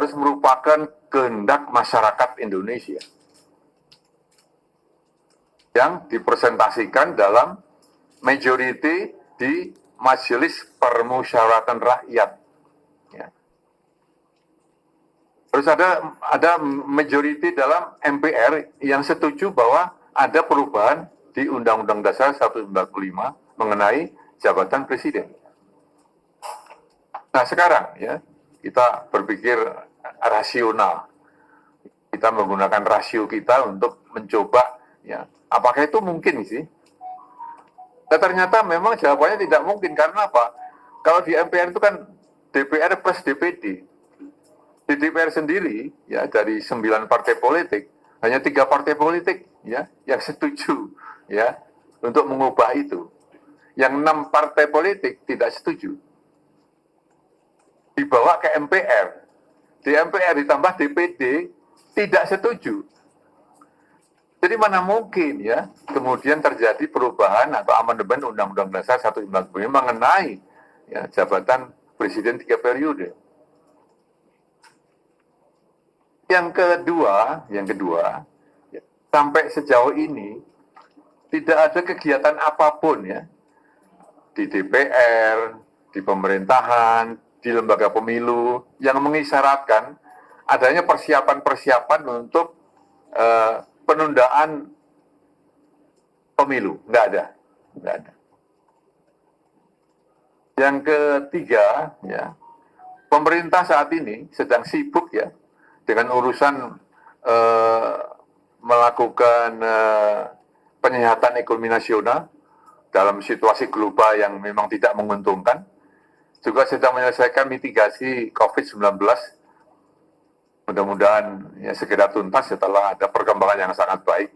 harus merupakan kehendak masyarakat Indonesia yang dipresentasikan dalam majority di Majelis Permusyawaratan Rakyat. Ya. Terus ada majority dalam MPR yang setuju bahwa ada perubahan di Undang-Undang Dasar 1945 mengenai jabatan presiden. Nah sekarang ya kita berpikir rasional, kita menggunakan rasio kita untuk mencoba ya apakah itu mungkin sih? Nah, ternyata memang jawabannya tidak mungkin karena apa? Kalau di MPR itu kan DPR plus DPD. Di DPR sendiri ya dari 9 partai politik hanya 3 partai politik ya yang setuju ya untuk mengubah itu. Yang 6 partai politik tidak setuju. Dibawa ke MPR. Di MPR ditambah DPD tidak setuju. Jadi mana mungkin ya kemudian terjadi perubahan atau amandemen Undang-Undang Dasar 1945 mengenai ya, jabatan presiden 3 periode. Yang kedua, ya, sampai sejauh ini tidak ada kegiatan apapun ya di DPR, di pemerintahan, di lembaga pemilu yang mengisyaratkan adanya persiapan-persiapan untuk penundaan pemilu. Nggak ada. Yang ketiga, ya, pemerintah saat ini sedang sibuk ya dengan urusan melakukan penyehatan ekonomi nasional dalam situasi global yang memang tidak menguntungkan. Juga sedang menyelesaikan mitigasi COVID-19. Mudah-mudahan ya segera tuntas setelah ada perkembangan yang sangat baik.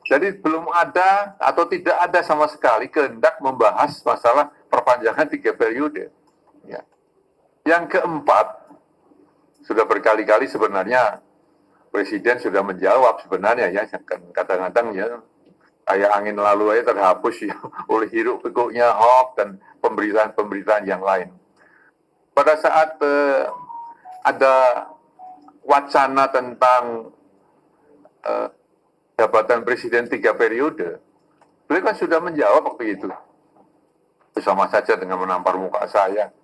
Jadi belum ada atau tidak ada sama sekali kehendak membahas masalah perpanjangan 3 periode. Ya. Yang keempat, sudah berkali-kali sebenarnya Presiden sudah menjawab sebenarnya ya, kadang-kadang ya kayak angin lalu aja terhapus ya, oleh hiruk pikuknya hoax dan pemberitaan-pemberitaan yang lain. Pada saat ada wacana tentang jabatan presiden 3 periode, beliau kan sudah menjawab waktu itu. Sama saja dengan menampar muka saya.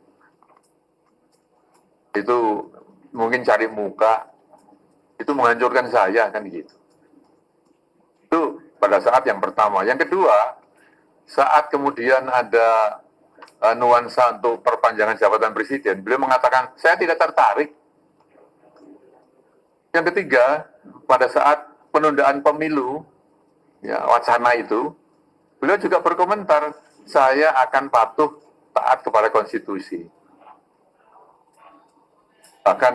Itu mungkin cari muka, itu menghancurkan saya kan gitu. Itu pada saat yang pertama. Yang kedua, saat kemudian ada nuansa untuk perpanjangan jabatan presiden, beliau mengatakan saya tidak tertarik. Yang ketiga, pada saat penundaan pemilu, ya, wacana itu, beliau juga berkomentar, saya akan patuh taat kepada konstitusi. Bahkan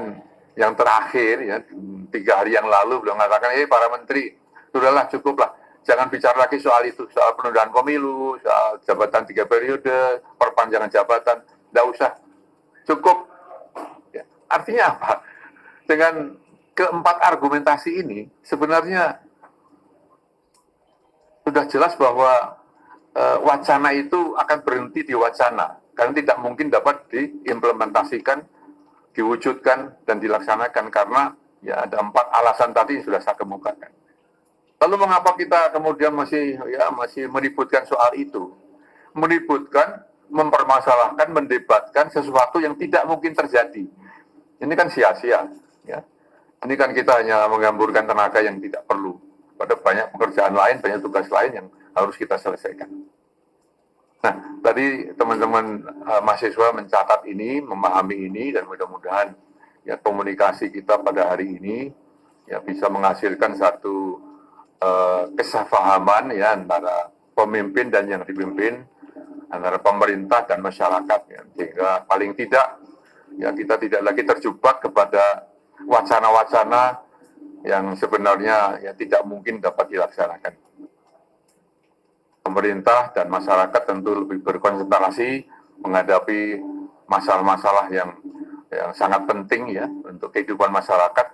yang terakhir, ya, 3 hari yang lalu, beliau mengatakan, para menteri, sudahlah cukuplah, jangan bicara lagi soal itu, soal penundaan pemilu, soal jabatan 3 periode, perpanjangan jabatan, tidak usah, cukup. Ya, artinya apa? Dengan keempat argumentasi ini sebenarnya sudah jelas bahwa wacana itu akan berhenti di wacana karena tidak mungkin dapat diimplementasikan, diwujudkan dan dilaksanakan karena ya ada 4 alasan tadi yang sudah saya kemukakan. Lalu mengapa kita kemudian masih meributkan soal itu? Meributkan, mempermasalahkan, mendebatkan sesuatu yang tidak mungkin terjadi. Ini kan sia-sia, ya. Ini kan kita hanya menghamburkan tenaga yang tidak perlu. Pada banyak pekerjaan lain, banyak tugas lain yang harus kita selesaikan. Nah, tadi teman-teman mahasiswa mencatat ini, memahami ini, dan mudah-mudahan ya komunikasi kita pada hari ini ya bisa menghasilkan satu kesepahaman ya antara pemimpin dan yang dipimpin, antara pemerintah dan masyarakat, ya, sehingga paling tidak ya kita tidak lagi terjebak kepada wacana-wacana yang sebenarnya ya tidak mungkin dapat dilaksanakan. Pemerintah dan masyarakat tentu lebih berkonsentrasi menghadapi masalah-masalah yang sangat penting ya untuk kehidupan masyarakat.